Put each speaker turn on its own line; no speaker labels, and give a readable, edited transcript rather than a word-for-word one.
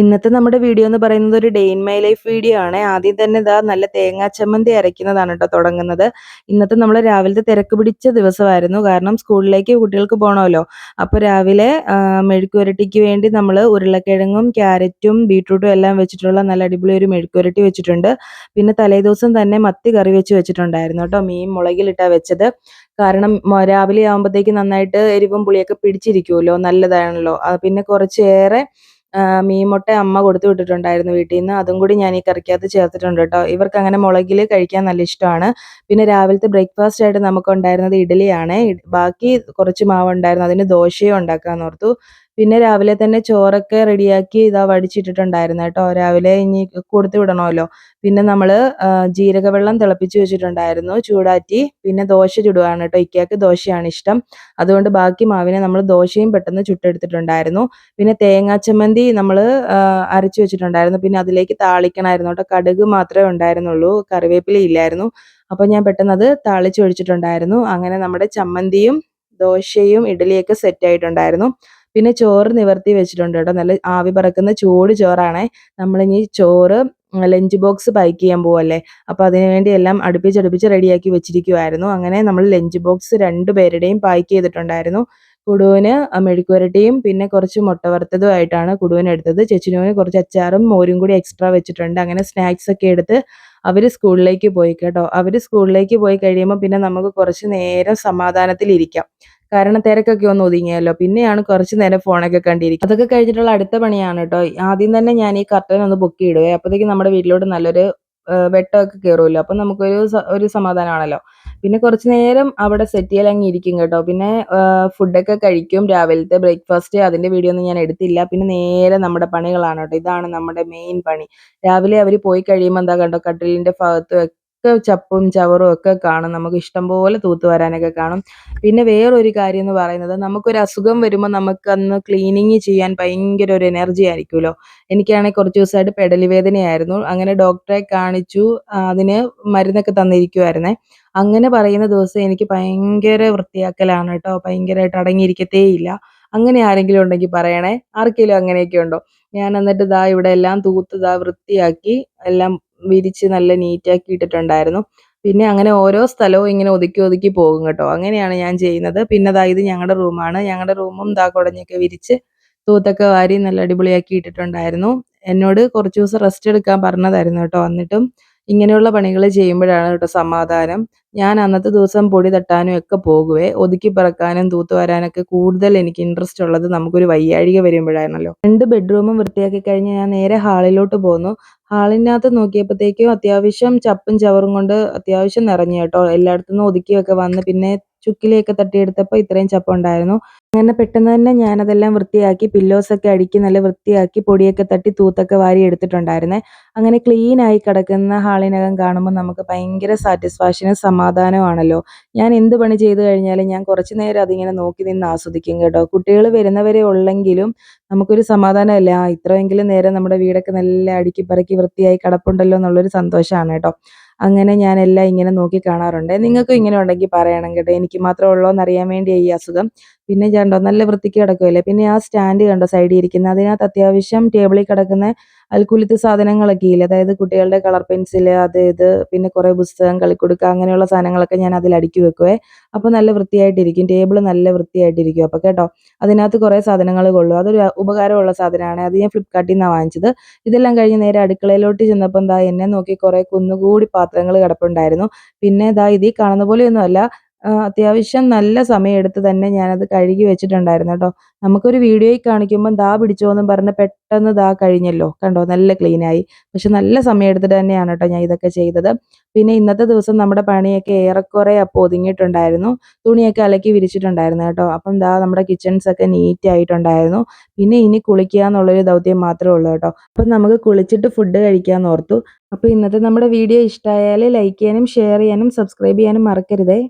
ഇന്നത്തെ നമ്മുടെ വീഡിയോ എന്ന് പറയുന്നത് ഒരു day in my life video ആണ്. ആദ്യം തന്നെ ഇതാ നല്ല തേങ്ങാ ചമ്മന്തി അരയ്ക്കുന്നതാണ് കേട്ടോ തുടങ്ങുന്നത്. ഇന്നത്തെ നമ്മൾ രാവിലത്തെ തിരക്ക് പിടിച്ച ദിവസമായിരുന്നു. കാരണം സ്കൂളിലേക്ക് കുട്ടികൾക്ക് പോകണമല്ലോ. അപ്പോൾ രാവിലെ മെഴുക്ക് പുരട്ടിക്ക് വേണ്ടി നമ്മൾ ഉരുളക്കിഴങ്ങും ക്യാരറ്റും ബീട്രൂട്ടും എല്ലാം വെച്ചിട്ടുള്ള നല്ല അടിപൊളി ഒരു മെഴുക്ക് പുരട്ടി വെച്ചിട്ടുണ്ട്. പിന്നെ തലേദിവസം തന്നെ മത്തി കറി വെച്ചിട്ടുണ്ടായിരുന്നു കേട്ടോ. മീൻ മുളകിലിട്ടാണ് വെച്ചത്. കാരണം രാവിലെ ആകുമ്പോഴത്തേക്ക് നന്നായിട്ട് എരിവും പുളിയൊക്കെ പിടിച്ചിരിക്കുമല്ലോ, നല്ലതാണല്ലോ. പിന്നെ കുറച്ചേറെ മീൻമുട്ട അമ്മ കൊടുത്തു വിട്ടിട്ടുണ്ടായിരുന്നു വീട്ടിൽ നിന്ന്. അതും കൂടി ഞാൻ ഈ കറിക്കകത്ത് ചേർത്തിട്ടുണ്ട് കേട്ടോ. ഇവർക്ക് അങ്ങനെ മുളകിൽ കഴിക്കാൻ നല്ല ഇഷ്ടമാണ്. പിന്നെ രാവിലത്തെ ബ്രേക്ക്ഫാസ്റ്റ് ആയിട്ട് നമുക്കുണ്ടായിരുന്നത് ഇഡ്ഡലിയാണ്. ബാക്കി കുറച്ച് മാവുണ്ടായിരുന്നു, അതിന് ദോശയും ഉണ്ടാക്കാമെന്ന് ഓർത്തു. പിന്നെ രാവിലെ തന്നെ ചോറൊക്കെ റെഡിയാക്കി ഇതാ വടിച്ചിട്ടിട്ടുണ്ടായിരുന്നു കേട്ടോ. രാവിലെ ഇനി കൊടുത്തു വിടണമല്ലോ. പിന്നെ നമ്മൾ ജീരകവെള്ളം തിളപ്പിച്ച് വെച്ചിട്ടുണ്ടായിരുന്നു, ചൂടാറ്റി. പിന്നെ ദോശ ചുടുകയാണ് കേട്ടോ. ഇക്കയ്ക്ക് ദോശയാണ് ഇഷ്ടം. അതുകൊണ്ട് ബാക്കി മാവിനെ നമ്മൾ ദോശയും പെട്ടെന്ന് ചുട്ടെടുത്തിട്ടുണ്ടായിരുന്നു. പിന്നെ തേങ്ങാ ചമ്മന്തി നമ്മൾ അരച്ചു വെച്ചിട്ടുണ്ടായിരുന്നു. പിന്നെ അതിലേക്ക് താളിക്കണമായിരുന്നു കേട്ടോ. കടുക് മാത്രമേ ഉണ്ടായിരുന്നുള്ളൂ, കറിവേപ്പില ഇല്ലായിരുന്നു. അപ്പോൾ ഞാൻ പെട്ടെന്ന് അത് താളിച്ചൊഴിച്ചിട്ടുണ്ടായിരുന്നു. അങ്ങനെ നമ്മുടെ ചമ്മന്തിയും ദോശയും ഇഡ്ഡലിയൊക്കെ സെറ്റ് ആയിട്ടുണ്ടായിരുന്നു. പിന്നെ ചോറ് നിവർത്തി വെച്ചിട്ടുണ്ട് കേട്ടോ. നല്ല ആവി പറക്കുന്ന ചൂട് ചോറാണേ. നമ്മളിനി ചോറ് ലഞ്ച് ബോക്സ് പാക്ക് ചെയ്യാൻ പോവല്ലേ. അപ്പോൾ അതിന് വേണ്ടി എല്ലാം അടുപ്പിച്ച് റെഡിയാക്കി വെച്ചിരിക്കുമായിരുന്നു. അങ്ങനെ നമ്മൾ ലഞ്ച് ബോക്സ് 2 പേരുടെയും പാക്ക് ചെയ്തിട്ടുണ്ടായിരുന്നു. കുടുവിന് മെഴുക്കുവരട്ടിയും പിന്നെ കുറച്ച് മുട്ട വറുത്തതും ആയിട്ടാണ് കുടുവിന് എടുത്തത്. ചെച്ചിനുവിന് കുറച്ച് അച്ചാറും മോരും കൂടി എക്സ്ട്രാ വെച്ചിട്ടുണ്ട്. അങ്ങനെ സ്നാക്സ് ഒക്കെ എടുത്ത് അവർ സ്കൂളിലേക്ക് പോയി കേട്ടോ. അവർ സ്കൂളിലേക്ക് പോയി കഴിയുമ്പോൾ പിന്നെ നമുക്ക് കുറച്ച് നേരം സമാധാനത്തിലിരിക്കാം. കാരണം തിരക്കൊക്കെ ഒന്ന് ഒതുങ്ങിയല്ലോ. പിന്നെയാണ് കുറച്ച് നേരം ഫോണൊക്കെ കണ്ടിരിക്കും. അതൊക്കെ കഴിഞ്ഞിട്ടുള്ള അടുത്ത പണിയാണ് കേട്ടോ. ആദ്യം തന്നെ ഞാൻ ഈ കർട്ടൻ ഒന്ന് പൊക്കിയിടുവേ. അപ്പോഴത്തേക്കും നമ്മുടെ വീട്ടിലോട്ട് നല്ലൊരു വെട്ടമൊക്കെ കയറുമല്ലോ. അപ്പം നമുക്കൊരു ഒരു സമാധാനമാണല്ലോ. പിന്നെ കുറച്ച് നേരം അവിടെ സെറ്റ് ചെയ്യൽ അങ്ങ് ഇരിക്കും കേട്ടോ. പിന്നെ ഫുഡൊക്കെ കഴിക്കും, രാവിലത്തെ ബ്രേക്ക്ഫാസ്റ്റ്. അതിൻ്റെ വീഡിയോ ഒന്നും ഞാൻ എടുത്തില്ല. പിന്നെ നേരെ നമ്മുടെ പണികളാണ് കേട്ടോ. ഇതാണ് നമ്മുടെ മെയിൻ പണി. രാവിലെ അവർ പോയി കഴിയുമ്പോൾ എന്താ കണ്ടോ, കട്ടിലിൻ്റെ ഭാഗത്ത് ഒക്കെ ചപ്പും ചവറും ഒക്കെ കാണും. നമുക്ക് ഇഷ്ടം പോലെ തൂത്ത് വരാനൊക്കെ കാണും. പിന്നെ വേറൊരു കാര്യം എന്ന് പറയുന്നത്, നമുക്കൊരു അസുഖം വരുമ്പോൾ നമുക്കന്ന് ക്ലീനിങ് ചെയ്യാൻ ഭയങ്കര ഒരു എനർജി ആയിരിക്കുമല്ലോ. എനിക്കാണെങ്കിൽ കുറച്ച് ദിവസമായിട്ട് പെടലി വേദനയായിരുന്നു. അങ്ങനെ ഡോക്ടറെ കാണിച്ചു. അതിന് മരുന്നൊക്കെ തന്നിരിക്കുമായിരുന്നേ. അങ്ങനെ പറയുന്ന ദിവസം എനിക്ക് ഭയങ്കര വൃത്തിയാക്കലാണ് കേട്ടോ. ഭയങ്കരമായിട്ട് അടങ്ങിയിരിക്കത്തേയില്ല. അങ്ങനെ ആരെങ്കിലും ഉണ്ടെങ്കിൽ പറയണേ. ആർക്കെങ്കിലും അങ്ങനെയൊക്കെ ഉണ്ടോ? ഞാൻ എന്നിട്ട് ദാ ഇവിടെ എല്ലാം തൂത്ത് വൃത്തിയാക്കി എല്ലാം വിരിച്ച് നല്ല നീറ്റാക്കി ഇട്ടിട്ടുണ്ടായിരുന്നു. പിന്നെ അങ്ങനെ ഓരോ സ്ഥലവും ഇങ്ങനെ ഒതുക്കി പോകും കേട്ടോ. അങ്ങനെയാണ് ഞാൻ ചെയ്യുന്നത്. പിന്നെ ദാ ഇത് ഞങ്ങളുടെ റൂമാണ്. ഞങ്ങളുടെ റൂമും ദാ കുടഞ്ഞൊക്കെ വിരിച്ച് തൂത്തൊക്കെ വാരി നല്ല അടിപൊളിയാക്കി ഇട്ടിട്ടുണ്ടായിരുന്നു. എന്നോട് കുറച്ച് ദിവസം റെസ്റ്റ് എടുക്കാൻ പറഞ്ഞതായിരുന്നു കേട്ടോ. എന്നിട്ടും ഇങ്ങനെയുള്ള പണികൾ ചെയ്യുമ്പോഴാണ് കേട്ടോ സമാധാനം. ഞാൻ അന്നത്തെ ദിവസം പൊടി തട്ടാനും ഒക്കെ പോകുവേ. ഒതുക്കി പറക്കാനും തൂത്ത് വരാനൊക്കെ കൂടുതൽ എനിക്ക് ഇൻട്രസ്റ്റ് ഉള്ളത് നമുക്കൊരു വയ്യാഴിക വരുമ്പോഴാണല്ലോ. 2 ബെഡ്റൂമും വൃത്തിയാക്കി കഴിഞ്ഞ് ഞാൻ നേരെ ഹാളിലോട്ട് പോന്നു. ഹാളിനകത്ത് നോക്കിയപ്പോഴത്തേക്കും അത്യാവശ്യം ചപ്പും ചവറും കൊണ്ട് അത്യാവശ്യം നിറഞ്ഞു കേട്ടോ. എല്ലായിടത്തുനിന്നും ഒതുക്കിയൊക്കെ വന്ന് പിന്നെ ചുക്കിലിയൊക്കെ തട്ടിയെടുത്തപ്പോൾ ഇത്രയും ചപ്പുണ്ടായിരുന്നു. അങ്ങനെ പെട്ടെന്ന് തന്നെ ഞാനതെല്ലാം വൃത്തിയാക്കി പില്ലോസൊക്കെ അടുക്കി നല്ല വൃത്തിയാക്കി പൊടിയൊക്കെ തട്ടി തൂത്തൊക്കെ വാരി എടുത്തിട്ടുണ്ടായിരുന്നേ. അങ്ങനെ ക്ലീനായി കിടക്കുന്ന ഹാളിനകം കാണുമ്പോൾ നമുക്ക് ഭയങ്കര സാറ്റിസ്ഫാക്ഷനും സമാധാനമാണല്ലോ. ഞാൻ എന്ത് പണി ചെയ്തു കഴിഞ്ഞാലും ഞാൻ കുറച്ച് നേരം അതിങ്ങനെ നോക്കി നിന്ന് ആസ്വദിക്കും കേട്ടോ. കുട്ടികൾ വരുന്നവരെ ഉള്ളെങ്കിലും നമുക്കൊരു സമാധാനമല്ലേ. ഇത്രയെങ്കിലും നേരം നമ്മുടെ വീടൊക്കെ നല്ല അടുക്കി പറക്കി വൃത്തിയായി കിടപ്പുണ്ടല്ലോ എന്നുള്ളൊരു സന്തോഷമാണ് കേട്ടോ. അങ്ങനെ ഞാനെല്ലാം ഇങ്ങനെ നോക്കി കാണാറുണ്ട്. നിങ്ങൾക്കും ഇങ്ങനെ ഉണ്ടെങ്കിൽ പറയണം കേട്ടോ. എനിക്ക് മാത്രമേ ഉള്ളൂ എന്നറിയാൻ വേണ്ടിയാണ് ഈ അസുഖം. പിന്നെ കണ്ടോ നല്ല വൃത്തിക്ക് കിടക്കുമല്ലേ. പിന്നെ ആ സ്റ്റാൻഡ് കണ്ടോ സൈഡിൽ ഇരിക്കുന്നത്, അതിനകത്ത് അത്യാവശ്യം ടേബിളിൽ കിടക്കുന്ന അൽക്കുലത്ത് സാധനങ്ങളൊക്കെ ഇല്ലേ, അതായത് കുട്ടികളുടെ കളർ പെൻസിൽ അത് ഇത്, പിന്നെ കുറേ പുസ്തകം, കളിക്കുടുക്ക, അങ്ങനെയുള്ള സാധനങ്ങളൊക്കെ ഞാൻ അതിൽ അടുക്കി വെക്കുവേ. അപ്പോൾ നല്ല വൃത്തിയായിട്ടിരിക്കും, ടേബിൾ നല്ല വൃത്തിയായിട്ടിരിക്കും. അപ്പോൾ കേട്ടോ, അതിനകത്ത് കുറേ സാധനങ്ങൾ കൊള്ളും. അതൊരു ഉപകാരമുള്ള സാധനമാണ്. അത് ഞാൻ ഫ്ലിപ്കാർട്ടിൽ നിന്നാണ് വാങ്ങിച്ചത്. ഇതെല്ലാം കഴിഞ്ഞ് നേരെ അടുക്കളയിലോട്ട് ചെന്നപ്പോൾ എന്താ എന്നെ നോക്കി കുറേ കുന്നുകൂടി പാത്രങ്ങൾ കിടപ്പുണ്ടായിരുന്നു. പിന്നെ ഇതാ ഇതിൽ കാണുന്ന പോലെയൊന്നുമല്ല, അത്യാവശ്യം നല്ല സമയമെടുത്ത് തന്നെ ഞാനത് കഴുകി വെച്ചിട്ടുണ്ടായിരുന്നു കേട്ടോ. നമുക്കൊരു വീഡിയോയിൽ കാണിക്കുമ്പോൾ ദാ പിടിച്ചോ എന്നും പറഞ്ഞ് പെട്ടെന്ന് ദാ കഴിഞ്ഞല്ലോ. കണ്ടോ നല്ല ക്ലീനായി. പക്ഷെ നല്ല സമയമെടുത്തിട്ട് തന്നെയാണ് കേട്ടോ ഞാൻ ഇതൊക്കെ ചെയ്തത്. പിന്നെ ഇന്നത്തെ ദിവസം നമ്മുടെ പണിയൊക്കെ ഏറെക്കുറെ അപ്പോൾ ഒതുങ്ങിയിട്ടുണ്ടായിരുന്നു. തുണിയൊക്കെ അലക്കി വിരിച്ചിട്ടുണ്ടായിരുന്നു കേട്ടോ. അപ്പം ദാ നമ്മുടെ കിച്ചൺസൊക്കെ നീറ്റ് ആയിട്ടുണ്ടായിരുന്നു. പിന്നെ ഇനി കുളിക്കുക എന്നുള്ളൊരു ദൗത്യം മാത്രമേ ഉള്ളൂ കേട്ടോ. അപ്പം നമുക്ക് കുളിച്ചിട്ട് ഫുഡ് കഴിക്കാമെന്ന് ഓർത്തു. അപ്പോൾ ഇന്നത്തെ നമ്മുടെ വീഡിയോ ഇഷ്ടമായാൽ ലൈക്ക് ചെയ്യാനും ഷെയർ ചെയ്യാനും സബ്സ്ക്രൈബ് ചെയ്യാനും മറക്കരുതേ.